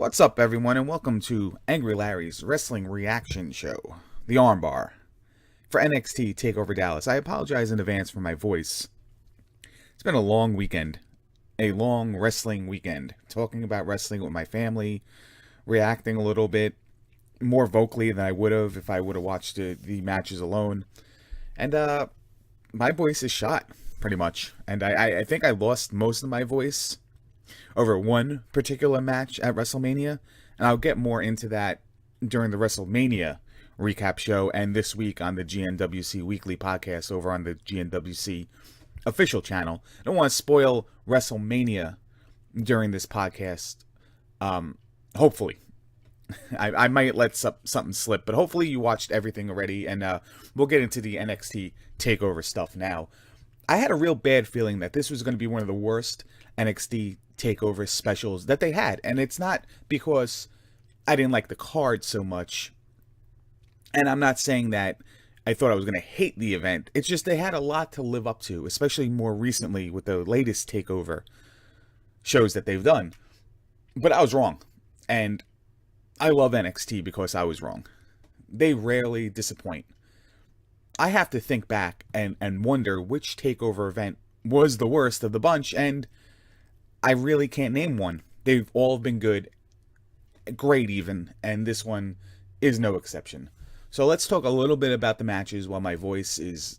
What's up, everyone, and welcome to AngryLarry's Wrestling Reaction Show, the Armbar, for NXT Takeover Dallas. I apologize in advance for my voice. It's been a long weekend, a long wrestling weekend, talking about wrestling with my family, reacting a little bit more vocally than I would have if I would have watched the matches alone. And my voice is shot, pretty much. And I think I lost most of my voice over one particular match at WrestleMania, and I'll get more into that during the WrestleMania recap show and this week on the GNWC Weekly podcast over on the GNWC official channel. I don't want to spoil WrestleMania during this podcast. Hopefully. I might let something slip, but hopefully you watched everything already, and we'll get into the NXT Takeover stuff now. I had a real bad feeling that this was going to be one of the worst NXT Takeover specials that they had, and it's not because I didn't like the card so much, and I'm not saying that I thought I was going to hate the event. It's just they had a lot to live up to, especially more recently with the latest Takeover shows that they've done. But I was wrong, and I love NXT because I was wrong. They rarely disappoint. I have to think back and wonder which Takeover event was the worst of the bunch, and I really can't name one. They've all been good, great even, and this one is no exception. So let's talk a little bit about the matches while my voice is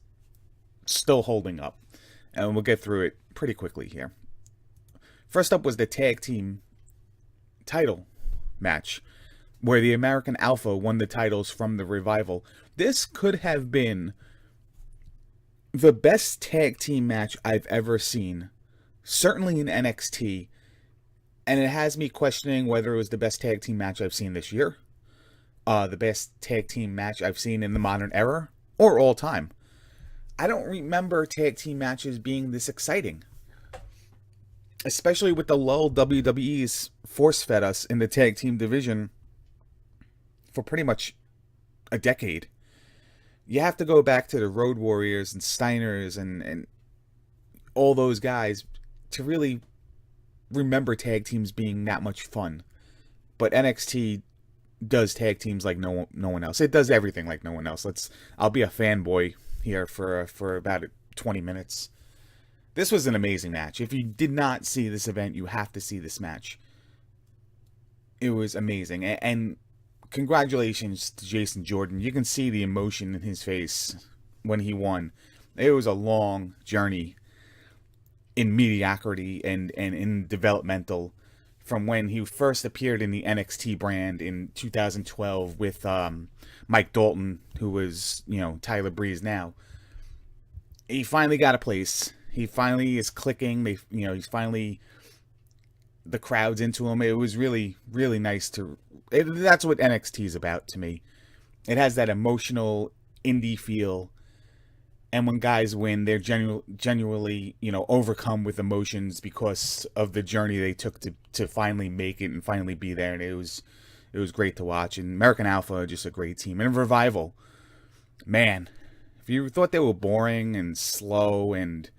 still holding up, and we'll get through it pretty quickly here. First up was the tag team title match, where the American Alpha won the titles from the Revival. This could have been the best tag team match I've ever seen, certainly in NXT, and it has me questioning whether it was the best tag team match I've seen this year, the best tag team match I've seen in the modern era, or all time. I don't remember tag team matches being this exciting, especially with the lull WWE's force-fed us in the tag team division for pretty much a decade. You have to go back to the Road Warriors and Steiners and all those guys to really remember tag teams being that much fun. But NXT does tag teams like no one else. It does everything like no one else. I'll be a fanboy here for about 20 minutes. This was an amazing match. If you did not see this event, you have to see this match. It was amazing. And congratulations to Jason Jordan. You can see the emotion in his face when he won. It was a long journey in mediocrity and in developmental from when he first appeared in the NXT brand in 2012 with Mike Dalton, who was, Tyler Breeze now. He finally got a place. He finally is clicking. He's finally, the crowd's into him. It was really, really nice that's what NXT is about to me. It has that emotional indie feel, and when guys win, they're genuinely, overcome with emotions because of the journey they took to finally make it and finally be there. And it was great to watch. And American Alpha, just a great team. And Revival, man, if you thought they were boring and slow and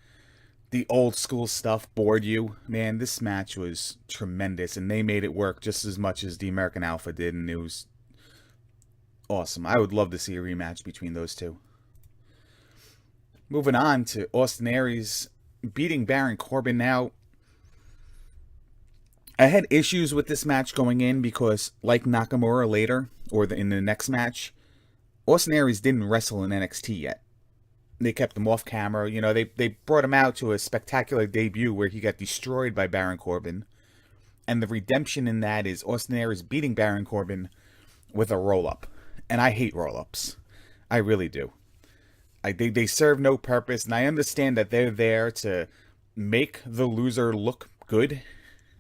the old school stuff bored you, man, this match was tremendous, and they made it work just as much as the American Alpha did, and it was awesome. I would love to see a rematch between those two. Moving on to Austin Aries beating Baron Corbin. Now, I had issues with this match going in because, like Nakamura later, or in the next match, Austin Aries didn't wrestle in NXT yet. They kept him off camera. They brought him out to a spectacular debut where he got destroyed by Baron Corbin. And the redemption in that is Austin Aries beating Baron Corbin with a roll-up. And I hate roll-ups. I really do. They serve no purpose. And I understand that they're there to make the loser look good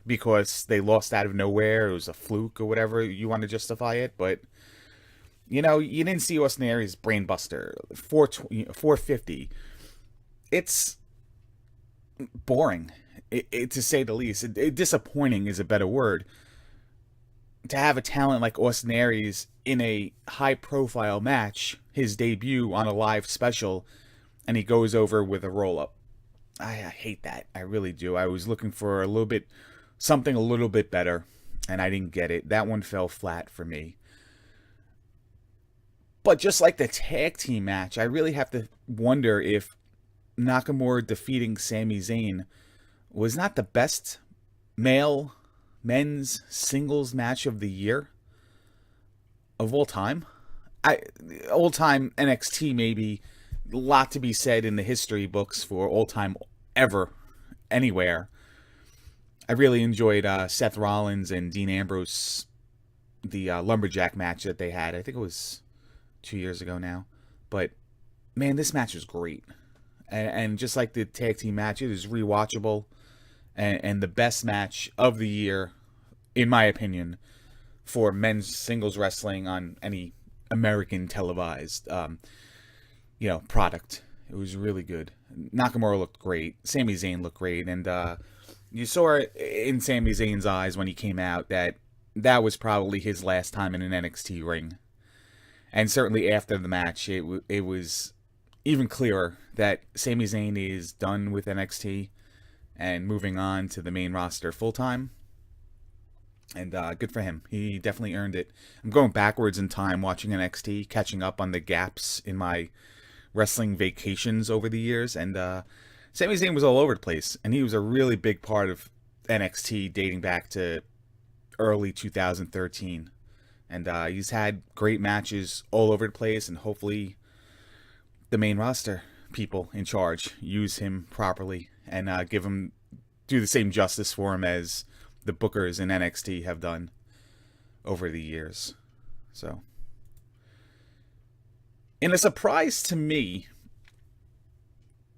because they lost out of nowhere. It was a fluke or whatever you want to justify it. But you didn't see Austin Aries' brainbuster, 450. It's boring, to say the least. Disappointing is a better word. To have a talent like Austin Aries in a high-profile match, his debut on a live special, and he goes over with a roll-up. I hate that. I really do. I was looking for something a little bit better. and I didn't get it. That one fell flat for me. But just like the tag team match, I really have to wonder if Nakamura defeating Sami Zayn was not the best men's singles match of the year of all time. All time NXT, maybe. A lot to be said in the history books for all time ever, anywhere. I really enjoyed Seth Rollins and Dean Ambrose, the lumberjack match that they had. I think it was 2 years ago now. But man, this match was great. And just like the tag team match, it is rewatchable. And the best match of the year, in my opinion, for men's singles wrestling on any American televised, product. It was really good. Nakamura looked great. Sami Zayn looked great. And you saw it in Sami Zayn's eyes when he came out that was probably his last time in an NXT ring. And certainly after the match, it was even clearer that Sami Zayn is done with NXT and moving on to the main roster full-time. And good for him. He definitely earned it. I'm going backwards in time watching NXT, catching up on the gaps in my wrestling vacations over the years. And Sami Zayn was all over the place. And he was a really big part of NXT dating back to early 2013. And he's had great matches all over the place. And hopefully the main roster people in charge use him properly and do the same justice for him as the bookers in NXT have done over the years. So, in a surprise to me,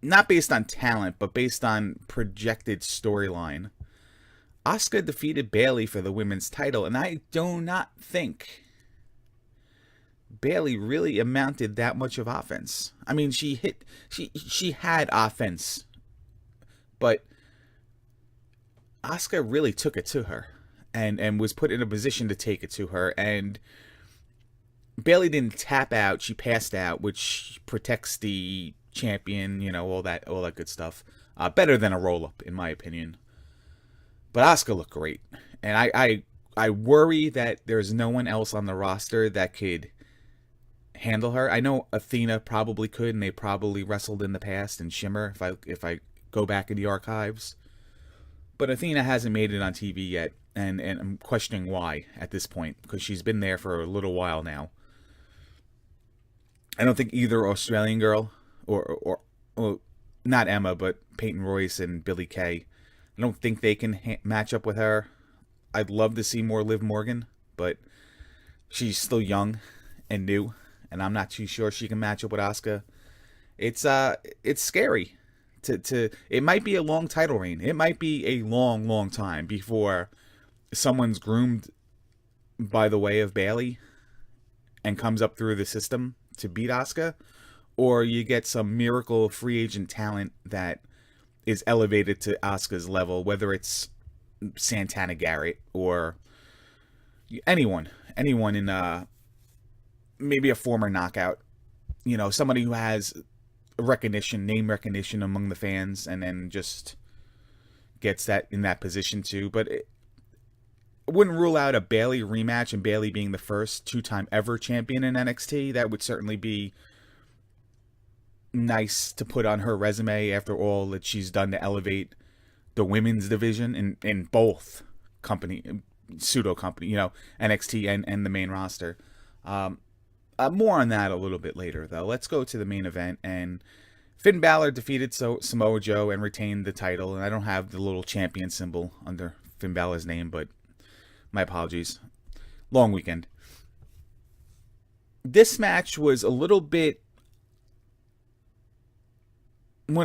not based on talent, but based on projected storyline, Asuka defeated Bayley for the women's title, and I do not think Bayley really amounted that much of offense. I mean, she had offense, but Asuka really took it to her and was put in a position to take it to her. And Bayley didn't tap out. She passed out, which protects the champion, all that good stuff. Better than a roll-up, in my opinion. But Asuka looked great. And I worry that there's no one else on the roster that could handle her. I know Athena probably could, and they probably wrestled in the past, and Shimmer, if I go back in the archives. But Athena hasn't made it on TV yet, and I'm questioning why at this point, because she's been there for a little while now. I don't think either Australian girl, or not Emma, but Peyton Royce and Billie Kay, I don't think they can match up with her. I'd love to see more Liv Morgan, but she's still young and new, and I'm not too sure she can match up with Asuka. It's scary. It might be a long title reign. It might be a long time before someone's groomed by the way of Bayley and comes up through the system to beat Asuka, or you get some miracle free agent talent that is elevated to Asuka's level, whether it's Santana Garrett or anyone in maybe a former knockout, somebody who has name recognition among the fans, and then just gets that in that position too. But I wouldn't rule out a Bayley rematch, and Bayley being the first two-time ever champion in NXT. That would certainly be nice to put on her resume after all that she's done to elevate the women's division in both pseudo company, NXT and the main roster. More on that a little bit later, though. Let's go to the main event. And Finn Balor defeated Samoa Joe and retained the title. And I don't have the little champion symbol under Finn Balor's name, but my apologies. Long weekend. This match was went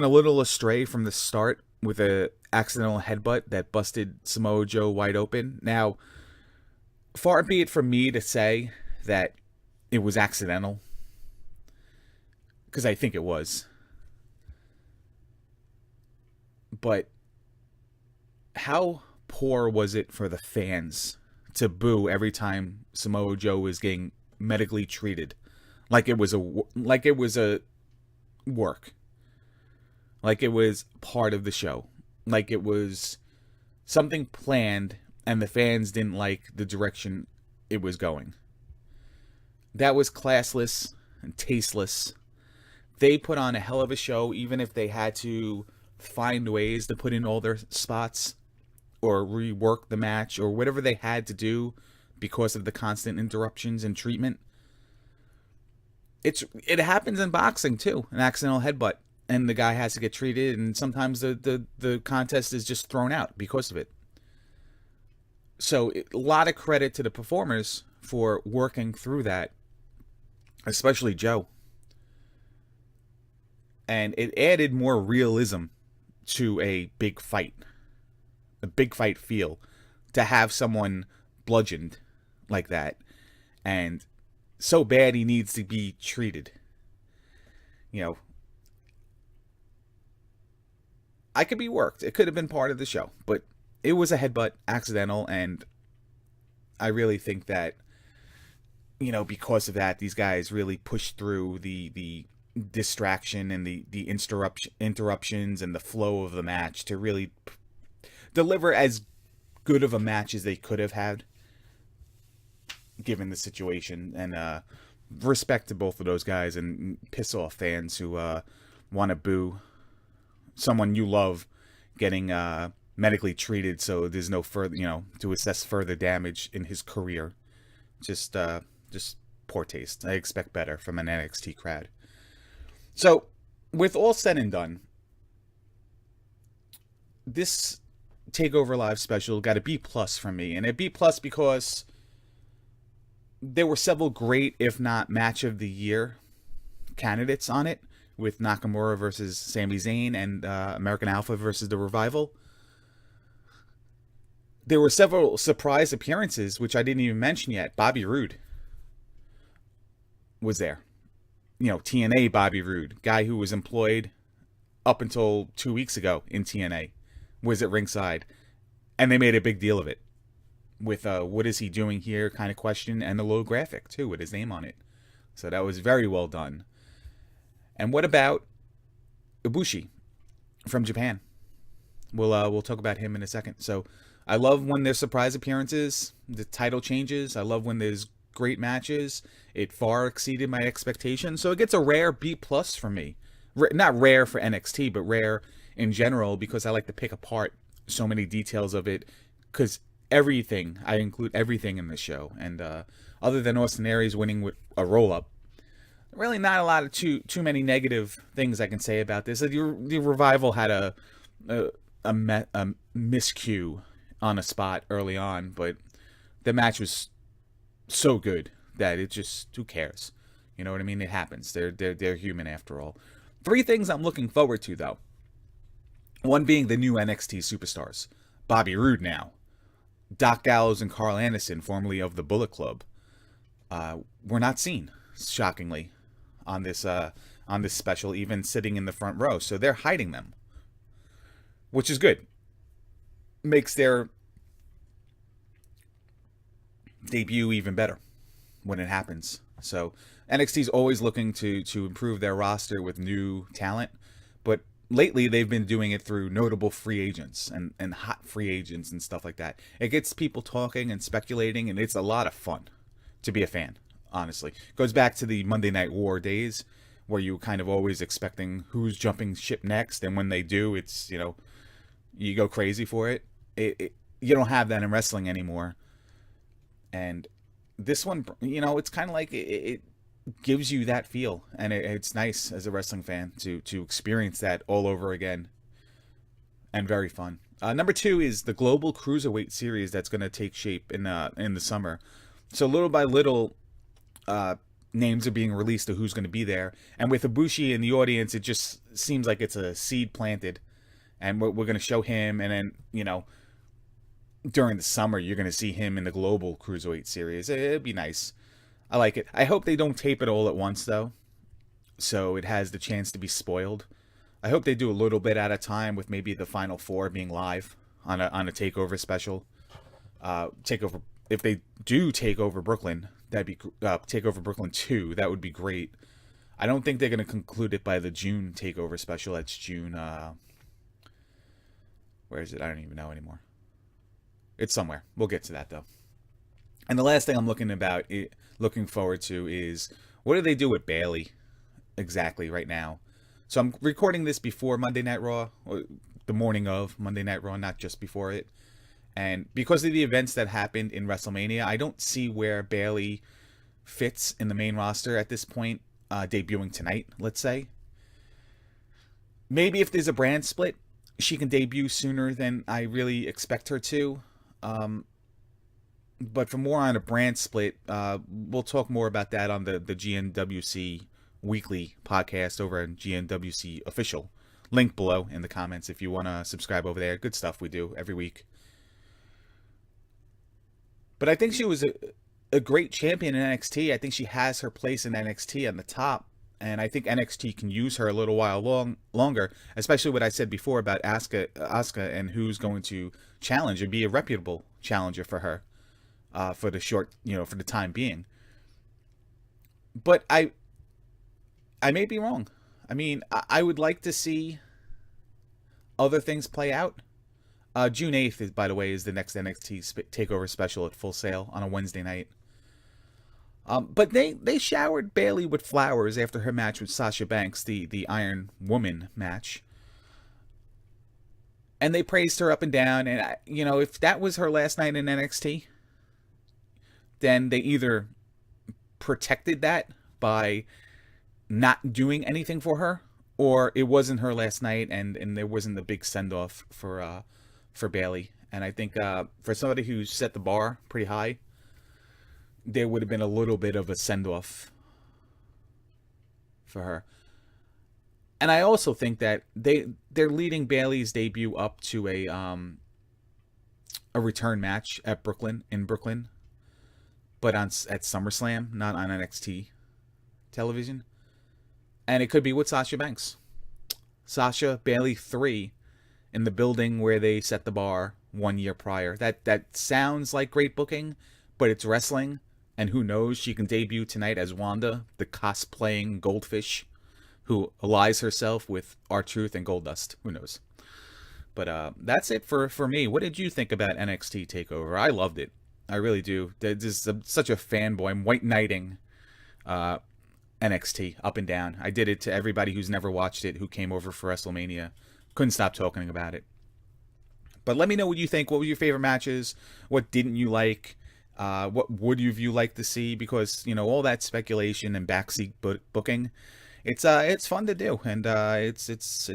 a little astray from the start with a accidental headbutt that busted Samoa Joe wide open. Now, far be it from me to say that it was accidental, because I think it was. But how poor was it for the fans to boo every time Samoa Joe was getting medically treated, like it was a work, like it was part of the show, like it was something planned and the fans didn't like the direction it was going. That was classless and tasteless. They put on a hell of a show, even if they had to find ways to put in all their spots or rework the match or whatever they had to do because of the constant interruptions and treatment. It happens in boxing too, an accidental headbutt, and the guy has to get treated, and sometimes the contest is just thrown out because of it. So a lot of credit to the performers for working through that, especially Joe. And it added more realism to a big fight feel, to have someone bludgeoned like that and so bad he needs to be treated. You know, I could be worked. It could have been part of the show, but it was a headbutt, accidental, and I really think that, you know, because of that, these guys really pushed through the distraction and the interruptions and the flow of the match to really deliver as good of a match as they could have had, given the situation. And respect to both of those guys, and piss off fans who want to boo someone you love getting medically treated so there's no further, you know, to assess further damage in his career. Just poor taste. I expect better from an NXT crowd. So, with all said and done, this Takeover Live special got a B+ from me, and a B+ because there were several great, if not match of the year candidates on it, with Nakamura versus Sami Zayn and American Alpha versus The Revival. There were several surprise appearances, which I didn't even mention yet. Bobby Roode was there. You know, TNA Bobby Roode, guy who was employed up until 2 weeks ago in TNA, was at ringside. And they made a big deal of it with what is he doing here kind of question, and a little graphic too with his name on it. So that was very well done. And what about Ibushi from Japan? We'll talk about him in a second. So I love when there's surprise appearances, the title changes. I love when there's great matches. It far exceeded my expectations, so it gets a rare B+ from me. Not rare for NXT, but rare in general, because I like to pick apart so many details of it, because I include everything in the show. And other than Austin Aries winning with a roll-up, really not a lot of too many negative things I can say about this. The Revival had a miscue on a spot early on, but the match was so good that it just, who cares? You know what I mean? It happens. They're human after all. 3 things I'm looking forward to, though. One being the new NXT superstars. Bobby Roode now. Doc Gallows and Carl Anderson, formerly of the Bullet Club, were not seen, shockingly, on this special, even sitting in the front row. So they're hiding them, which is good. Makes their debut even better when it happens. So NXT's always looking to improve their roster with new talent, but lately they've been doing it through notable free agents and hot free agents and stuff like that. It gets people talking and speculating, and it's a lot of fun to be a fan, honestly. Goes back to the Monday Night War days, where you kind of always expecting who's jumping ship next, and when they do, it's, you know, you go crazy for it. You don't have that in wrestling anymore. And this one, you know, it's kind of like it gives you that feel, and it's nice as a wrestling fan to experience that all over again, and very fun. Number 2 is the Global Cruiserweight Series that's going to take shape in the summer. So little by little, names are being released of who's going to be there, and with Ibushi in the audience, it just seems like it's a seed planted, and we're going to show him, and then, you know, during the summer, you're going to see him in the Global Cruiserweight Series. It'd be nice. I like it. I hope they don't tape it all at once, though, so it has the chance to be spoiled. I hope they do a little bit at a time, with maybe the Final 4 being live on a Takeover special. Takeover, if they do Takeover Brooklyn, that'd be Takeover Brooklyn 2. That would be great. I don't think they're going to conclude it by the June Takeover special. That's June. Where is it? I don't even know anymore. It's somewhere. We'll get to that though. And the last thing I'm looking forward to is what do they do with Bayley exactly right now? So I'm recording this before Monday Night Raw, or the morning of Monday Night Raw, not just before it. And because of the events that happened in WrestleMania, I don't see where Bayley fits in the main roster at this point, debuting tonight, let's say. Maybe if there's a brand split, she can debut sooner than I really expect her to. But for more on a brand split, we'll talk more about that on the GNWC weekly podcast over on GNWC official. Link below in the comments if you want to subscribe over there. Good stuff we do every week. But I think she was a great champion in NXT. I think she has her place in NXT on the top. And I think NXT can use her a little while longer, especially what I said before about Asuka and who's going to challenge and be a reputable challenger for her for the for the time being. But I may be wrong. I mean, I would like to see other things play out. June 8th, by the way, is the next NXT Takeover special at Full Sail on a Wednesday night. But they showered Bayley with flowers after her match with Sasha Banks, the Iron Woman match. And they praised her up and down. And, if that was her last night in NXT, then they either protected that by not doing anything for her, or it wasn't her last night and there wasn't the big send-off for Bayley. And I think for somebody who set the bar pretty high, there would have been a little bit of a send-off for her. And I also think that they're leading Bayley's debut up to a return match at in Brooklyn, but at SummerSlam, not on NXT television. And it could be with Sasha Banks. Sasha Bayley 3 in the building where they set the bar 1 year prior. That sounds like great booking, but it's wrestling. And who knows, she can debut tonight as Wanda, the cosplaying goldfish, who allies herself with R-Truth and Goldust. Who knows? But that's it for me. What did you think about NXT TakeOver? I loved it. I really do. This is such a fanboy. I'm white knighting NXT up and down. I did it to everybody who's never watched it, who came over for WrestleMania. Couldn't stop talking about it. But let me know what you think. What were your favorite matches? What didn't you like? What would you like to see? Because all that speculation and backseat booking, it's fun to do, and it's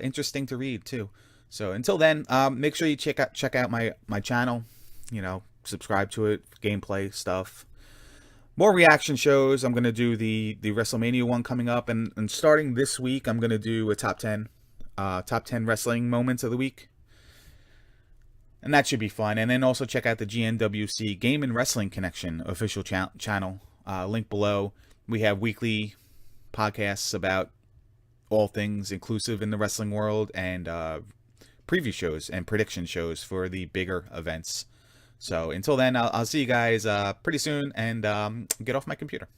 interesting to read too. So until then, make sure you check out my channel. Subscribe to it, gameplay stuff, more reaction shows. I'm gonna do the WrestleMania one coming up, and starting this week, I'm gonna do a top 10 wrestling moments of the week. And that should be fun. And then also check out the GNWC Game and Wrestling Connection official channel. Link below. We have weekly podcasts about all things inclusive in the wrestling world, and preview shows and prediction shows for the bigger events. So until then, I'll see you guys pretty soon, and get off my computer.